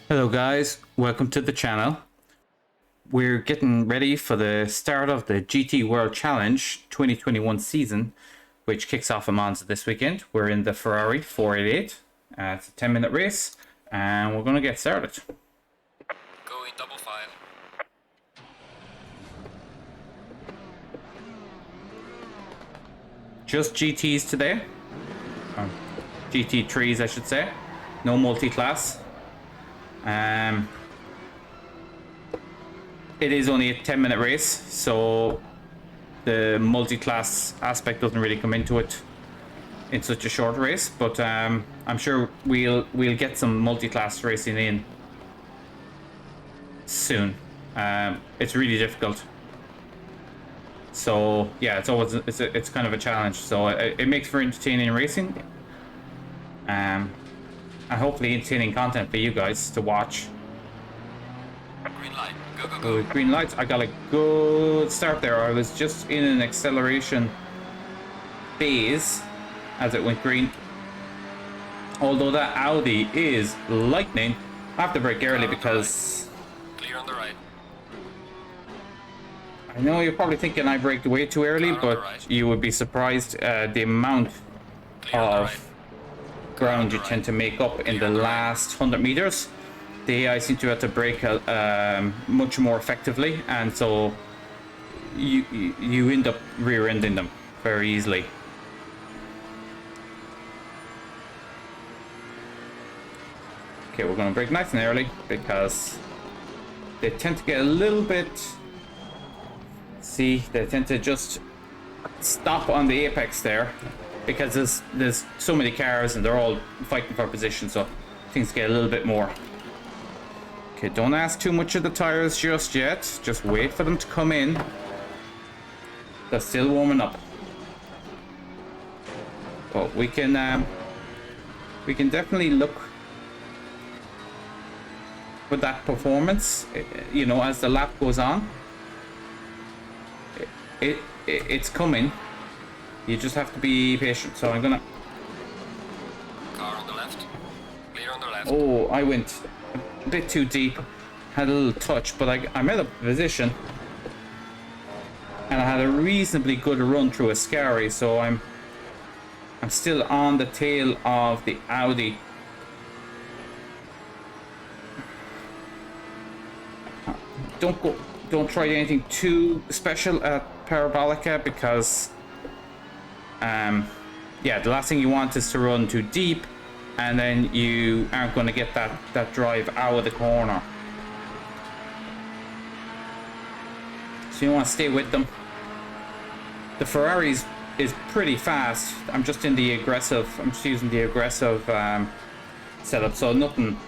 Hello guys, welcome to the channel. We're getting ready for the start of the GT World Challenge 2021 season, which kicks off in Monza this weekend. We're in the Ferrari 488. It's a 10-minute race and we're going to get started. Going double file. Just GTs today. GT3s I should say. No multi-class. It is only a 10-minute race, so the multi-class aspect doesn't really come into it in such a short race, but I'm sure we'll get some multi-class racing in soon. It's really difficult, so yeah, it's kind of a challenge, so it makes for entertaining racing, and hopefully entertaining content for you guys to watch. Green light. Go, go, go. Green lights. I got a good start there. I was just in an acceleration phase as it went green. Although that Audi is lightning, I have to brake early because Clear on the right. I know you're probably thinking I braked way too early, but you would be surprised the amount of ground you tend to make up in the last 100 meters. The AI seem to have to brake much more effectively, and so you end up rear-ending them very easily. Okay, we're going to brake nice and early because they tend to get a little bit. See, they tend to just stop on the apex there because there's so many cars and they're all fighting for position, so things get a little bit more. Okay, don't ask too much of the tires just yet. Just wait for them to come in. They're still warming up. But we can definitely look for that performance, you know, as the lap goes on. It's coming. You just have to be patient. So I'm gonna. Car on the left. Clear on the left. Oh, I went a bit too deep. Had a little touch, but I made a position, and I had a reasonably good run through a scary. So I'm still on the tail of the Audi. Don't try anything too special at Parabolica because yeah, the last thing you want is to run too deep and then you aren't going to get that drive out of the corner. So you want to stay with them. The Ferraris is pretty fast. I'm just using the aggressive setup, so nothing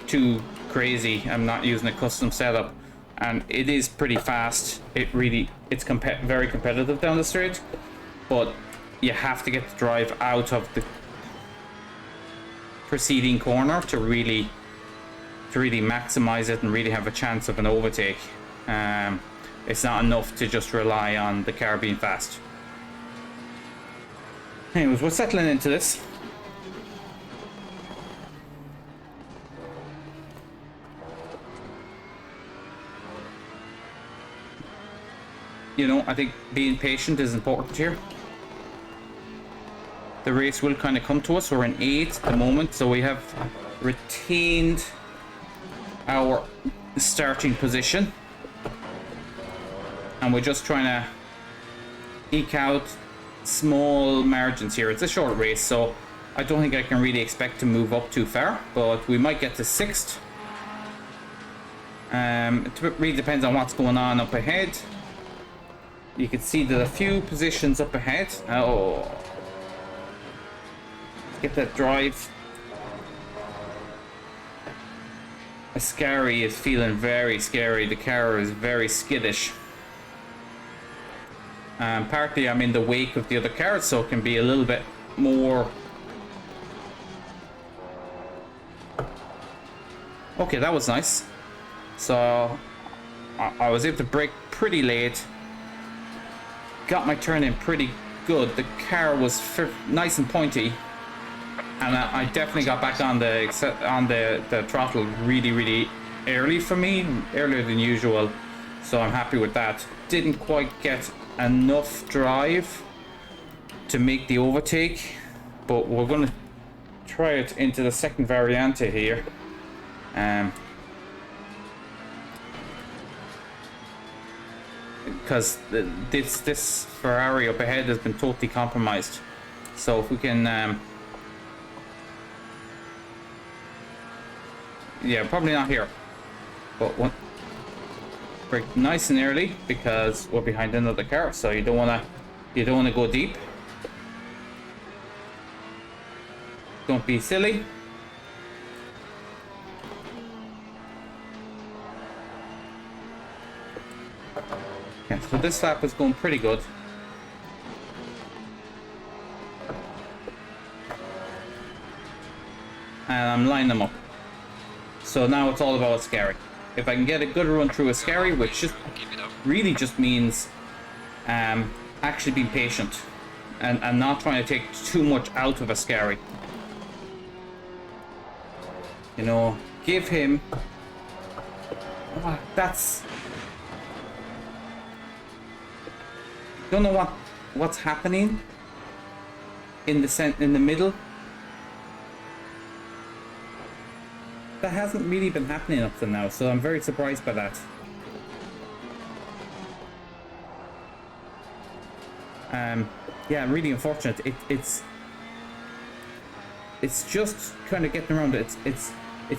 too crazy. I'm not using a custom setup, and it is pretty fast. It's very competitive down the straight, but you have to get the drive out of the preceding corner to really maximize it and really have a chance of an overtake. It's not enough to just rely on the car being fast. Anyways, we're settling into this. You know, I think being patient is important here. The race will kind of come to us. We're in 8th at the moment, so we have retained our starting position. And we're just trying to eke out small margins here. It's a short race, so I don't think I can really expect to move up too far, but we might get to 6th. It really depends on what's going on up ahead. You can see that a few positions up ahead. Oh, get that drive. Ascari is feeling very scary. The car is very skittish. Partly I'm in the wake of the other cars, so it can be a little bit more. Okay, that was nice. So I was able to brake pretty late. Got my turn in pretty good. The car was nice and pointy. And I definitely got back on the throttle really early for me, earlier than usual. So I'm happy with that. Didn't quite get enough drive to make the overtake, but we're going to try it into the second variante here. Because this Ferrari up ahead has been totally compromised. So if we can, yeah, probably not here, but one brake nice and early because we're behind another car. So you don't wanna go deep. Don't be silly. Okay, so this lap is going pretty good. And I'm lining them up. So now it's all about scary. If I can get a good run through a scary, which just really just means actually being patient and not trying to take too much out of a scary. You know, give him... Oh, that's... Don't know what's happening in the middle. That hasn't really been happening up to now, so I'm very surprised by that. Yeah, really unfortunate. It's just kind of getting around it. It's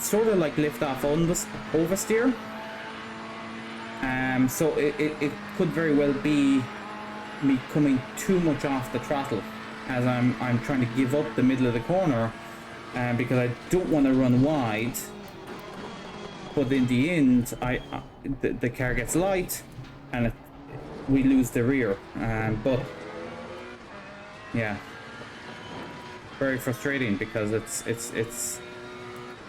sort of like lift off on this oversteer. So it could very well be me coming too much off the throttle as I'm trying to give up the middle of the corner, because I don't want to run wide. But in the end, the car gets light, and we lose the rear. But yeah, very frustrating because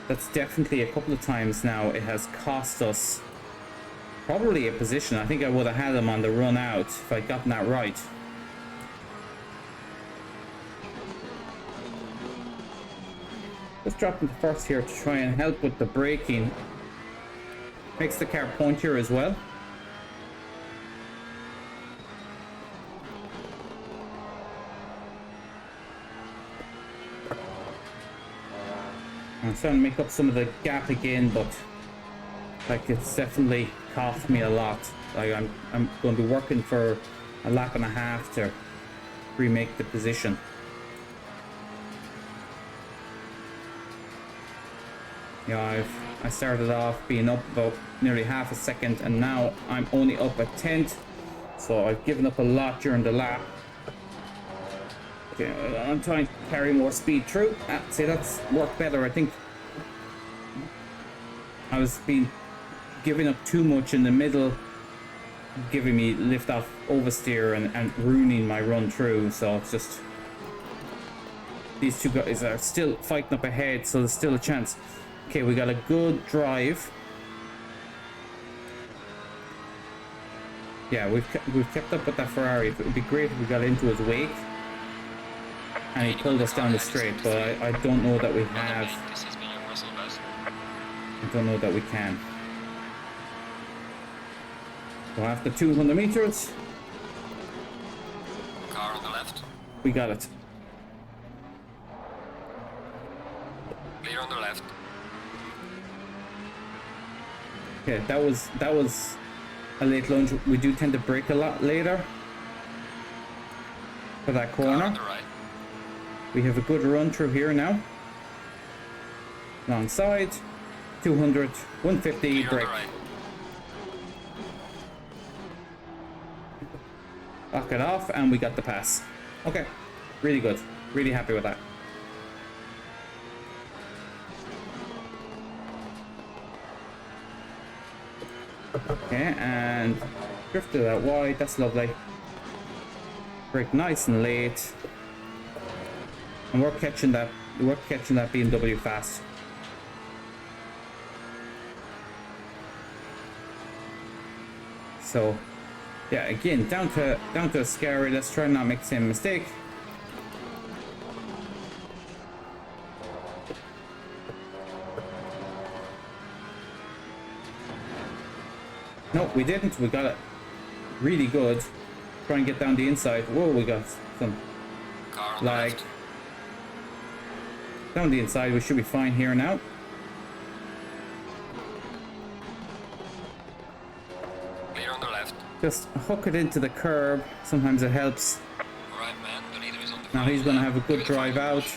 that's definitely a couple of times now it has cost us probably a position. I think I would have had him on the run out if I'd gotten that right. Just dropping the first here to try and help with the braking. Makes the car pointier as well. I'm starting to make up some of the gap again, but like it's definitely cost me a lot. Like I'm going to be working for a lap and a half to remake the position. You know, I started off being up about nearly half a second, and now I'm only up a tenth. So I've given up a lot during the lap. Okay, I'm trying to carry more speed through. See, that's worked better. I think I was giving up too much in the middle, giving me lift off oversteer and ruining my run through. So it's just these two guys are still fighting up ahead, so there's still a chance. Okay, we got a good drive. Yeah, we've kept up with that Ferrari. It would be great if we got into his wake and he pulled us down the straight, but I don't know that we have. I don't know that we can. So after 200 meters, car on the left. We got it. Clear on the left. Okay, that was a late lunge. We do tend to brake a lot later for that corner. Car on the right. We have a good run through here now. Long side, 200, 150 Clear brake. on the right. Lock it off, and we got the pass. Okay, really good. Really happy with that. Okay, and drifted out wide. That's lovely. Brake nice and late, and we're catching that. We're catching that BMW fast. So, yeah, again, down to a scary. Let's try and not make the same mistake. No, we didn't. We got it really good. Try and get down the inside. Whoa, we got some Car on lag. the left. Down the inside, we should be fine here now. Clear on the left. Just hook it into the curb. Sometimes it helps. Alright, man. The leader is on the Now front he's going to lap. have a good Give it drive final out. push.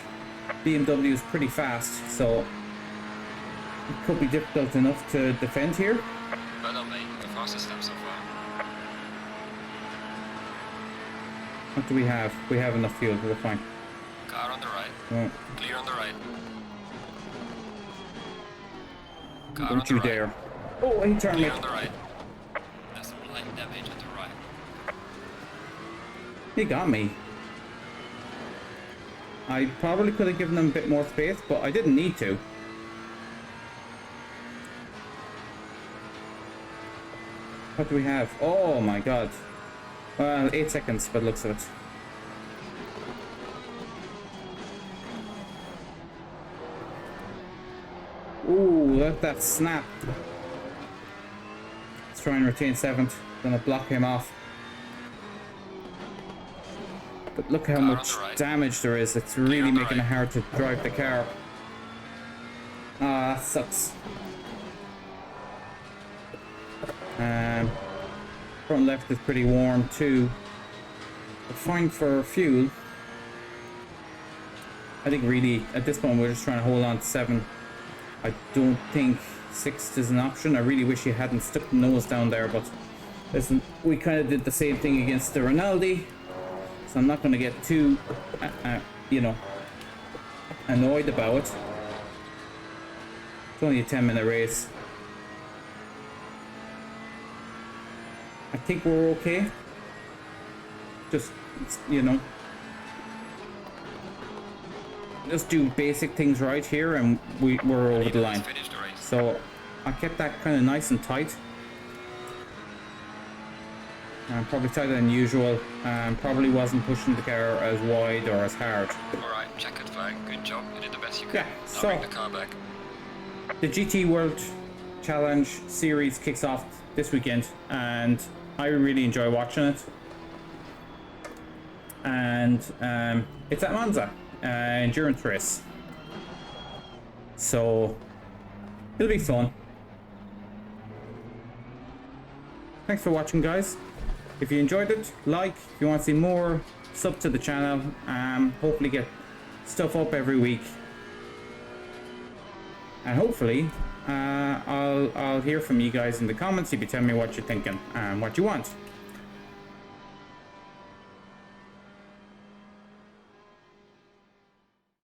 BMW is pretty fast, so it could be difficult enough to defend here. Well done, mate. The fastest lap so far. What do we have? We have enough fuel. We're fine. Car on the right. Oh, Clear on the right. Car on don't the you right. dare. Oh, he turned me. Clear on the right. That's some light damage at the right. He got me. I probably could have given him a bit more space, but I didn't need to. What do we have? Oh my god. Well, 8 seconds by the looks of it. Ooh, let that snap. Let's try and retain 7th. Gonna block him off. But look how much damage there is. It's really making it hard to drive the car. Ah, that sucks. Front left is pretty warm too. But fine for fuel. I think really at this point we're just trying to hold on to 7. I don't think 6th is an option. I really wish he hadn't stuck the nose down there, but listen, we kind of did the same thing against the Rinaldi. So I'm not going to get too, you know, annoyed about it. It's only a 10-minute race. I think we're okay. Just, you know, just do basic things right here and we're over the line. So I kept that kind of nice and tight. Probably tighter than usual. Probably wasn't pushing the car as wide or as hard. Alright, checkered flag. Good job. You did the best you could. Yeah, Now so bring the car back. the GT World Challenge series kicks off this weekend and I really enjoy watching it. And it's at Monza, endurance race. So it'll be fun. Thanks for watching, guys. If you enjoyed it, like. If you want to see more, sub to the channel. Hopefully get stuff up every week. And hopefully I'll hear from you guys in the comments if you tell me what you're thinking and what you want.